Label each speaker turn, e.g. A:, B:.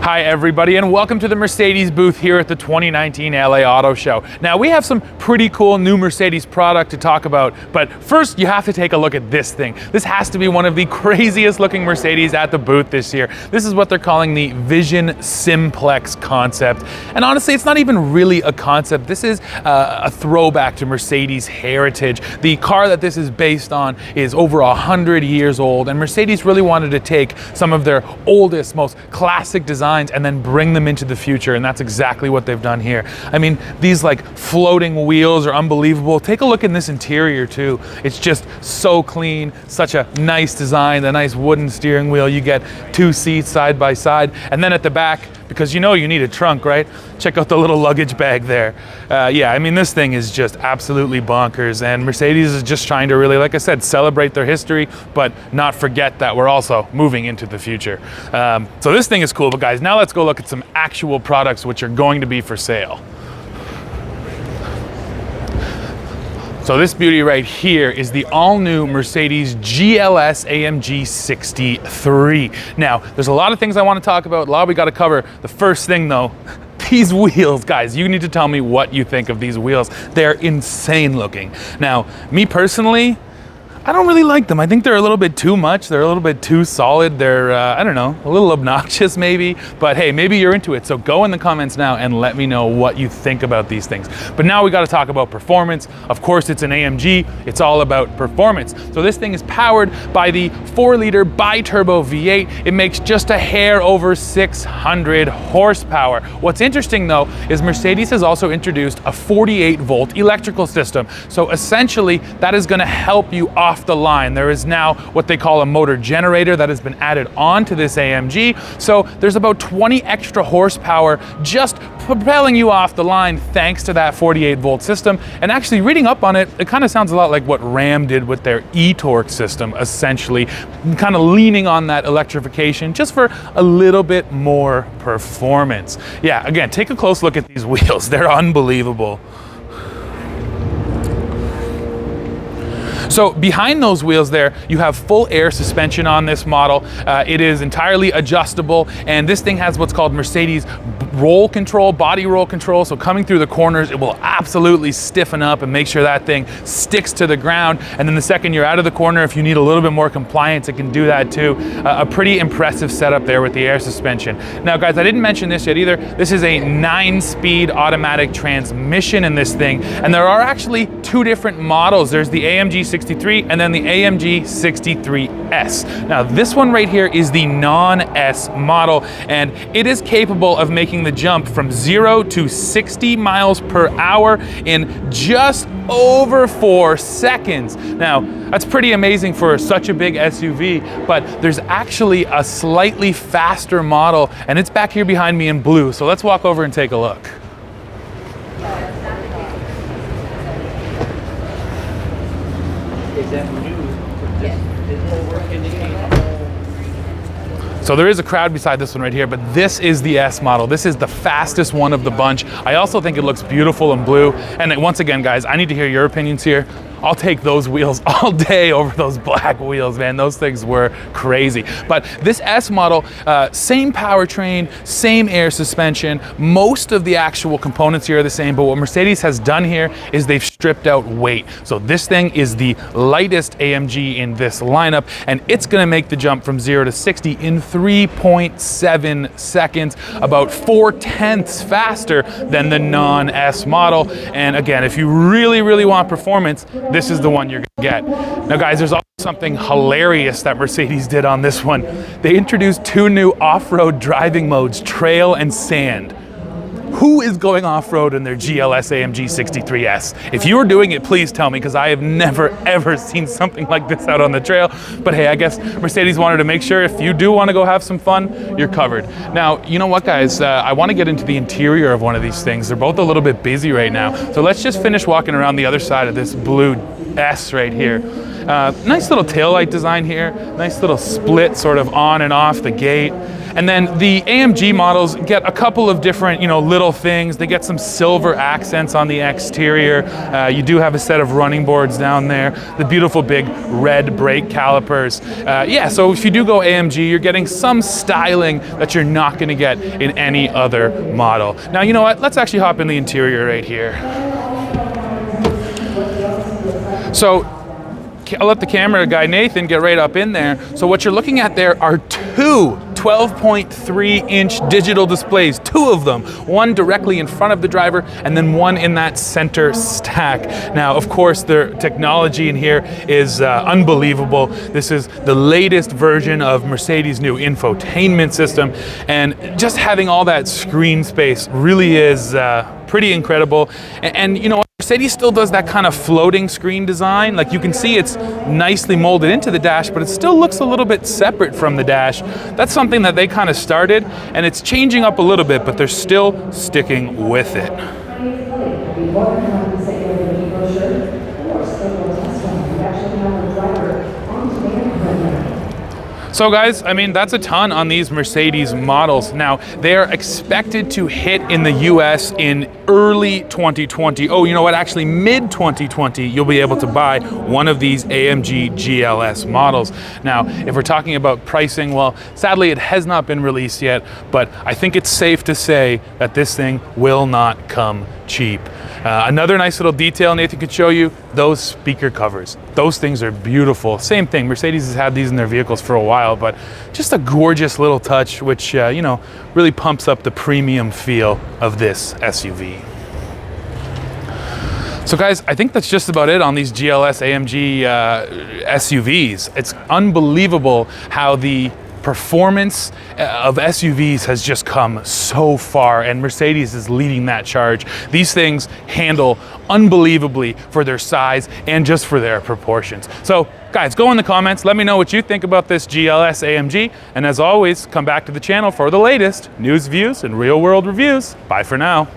A: Hi everybody, and welcome to the Mercedes booth here at the 2019 LA Auto Show. Now we have some pretty cool new Mercedes product to talk about, but first you have to take a look at this thing. This has to be one of the craziest looking Mercedes at the booth this year. This is what they're calling the Vision Simplex concept. And honestly, it's not even really a concept. This is a throwback to Mercedes heritage. The car that this is based on is over 100 years old, and Mercedes really wanted to take some of their oldest, most classic designs and then bring them into the future, and that's exactly what they've done here. I mean, these like floating wheels are unbelievable. Take a look in this interior too. It's just so clean, such a nice design, the nice wooden steering wheel. You get two seats side by side, and then at the back, because you know you need a trunk, right? Check out the little luggage bag there. Yeah, I mean, this thing is just absolutely bonkers, and Mercedes is just trying to really, like I said, celebrate their history, but not forget that we're also moving into the future. So this thing is cool, but guys, now let's go look at some actual products which are going to be for sale. So this beauty right here is the all-new Mercedes GLE-AMG 63. Now, there's a lot of things I want to talk about, a lot we got to cover. The first thing though, these wheels, guys, you need to tell me what you think of these wheels. They're insane looking. Now, me personally, I don't really like them. I think they're a little bit too much. They're a little bit too solid. They're, I don't know, a little obnoxious maybe, but hey, maybe you're into it. So go in the comments now and let me know what you think about these things. But now we got to talk about performance. Of course, it's an AMG. It's all about performance. So this thing is powered by the 4-liter bi-turbo V8. It makes just a hair over 600 horsepower. What's interesting though, is Mercedes has also introduced a 48-volt electrical system. So essentially, that is going to help you off the line. There is now what they call a motor generator that has been added on to this AMG. So there's about 20 extra horsepower just propelling you off the line thanks to that 48-volt system. And actually reading up on it, it kind of sounds a lot like what Ram did with their e-torque system, essentially, kind of leaning on that electrification just for a little bit more performance. Yeah, again, take a close look at these wheels. They're unbelievable. So behind those wheels there, you have full air suspension on this model. It is entirely adjustable, and this thing has what's called Mercedes roll control, body roll control. So coming through the corners, it will absolutely stiffen up and make sure that thing sticks to the ground. And then the second you're out of the corner, if you need a little bit more compliance, it can do that too. A pretty impressive setup there with the air suspension. Now guys, I didn't mention this yet either. This is a 9-speed automatic transmission in this thing. And there are actually two different models. There's the AMG 63 and then the AMG 63S. Now this one right here is the non-S model, and it is capable of making the jump from 0 to 60 miles per hour in just over 4 seconds. Now, that's pretty amazing for such a big SUV, but there's actually a slightly faster model, and it's back here behind me in blue. So let's walk over and take a look.
B: Is that new? Is over indicating.
A: So there is a crowd beside this one right here, but this is the S model. This is the fastest one of the bunch. I also think it looks beautiful in blue. And once again, guys, I need to hear your opinions here. I'll take those wheels all day over those black wheels, man. Those things were crazy. But this S model, same powertrain, same air suspension. Most of the actual components here are the same, but what Mercedes has done here is they've stripped out weight. So this thing is the lightest AMG in this lineup, and it's gonna make the jump from 0 to 60 in 3.7 seconds, about 4/10 faster than the non-S model. And again, if you really, really want performance, this is the one you're gonna get. Now guys, there's also something hilarious that Mercedes did on this one. They introduced 2 new off-road driving modes, trail and sand. Who is going off-road in their GLE-AMG 63S? If you are doing it, please tell me, because I have never ever seen something like this out on the trail. But hey, I guess Mercedes wanted to make sure if you do want to go have some fun, you're covered. Now, you know what guys, I want to get into the interior of one of these things. They're both a little bit busy right now. So let's just finish walking around the other side of this blue S right here. Nice little taillight design here. Nice little split sort of on and off the gate. And then the AMG models get a couple of different, little things. They get some silver accents on the exterior. You do have a set of running boards down there. The beautiful big red brake calipers. Yeah, so if you do go AMG, you're getting some styling that you're not going to get in any other model. Now, you know what? Let's actually hop in the interior right here. So I'll let the camera guy, Nathan, get right up in there. So what you're looking at there are two 12.3-inch digital displays, two of them, one directly in front of the driver and then one in that center stack. Now, of course, the technology in here is unbelievable. This is the latest version of Mercedes' new infotainment system, and just having all that screen space really is pretty incredible. And you know what? Mercedes still does that kind of floating screen design. Like, you can see it's nicely molded into the dash, but it still looks a little bit separate from the dash. That's something that they kind of started, and it's changing up a little bit, but they're still sticking with it. So guys, I mean, that's a ton on these Mercedes models. Now, they are expected to hit in the US in early 2020. Oh, you know what? Actually, mid 2020, you'll be able to buy one of these AMG GLS models. Now, if we're talking about pricing, well, sadly, it has not been released yet, but I think it's safe to say that this thing will not come cheap. Another nice little detail Nathan could show you, those speaker covers. Those things are beautiful. Same thing, Mercedes has had these in their vehicles for a while, but just a gorgeous little touch, which, really pumps up the premium feel of this SUV. So guys, I think that's just about it on these GLS AMG SUVs. It's unbelievable how the performance of SUVs has just come so far, and Mercedes is leading that charge. These things handle unbelievably for their size and just for their proportions. So guys, go in the comments, let me know what you think about this GLS AMG, and as always, come back to the channel for the latest news, views, and real world reviews. Bye for now.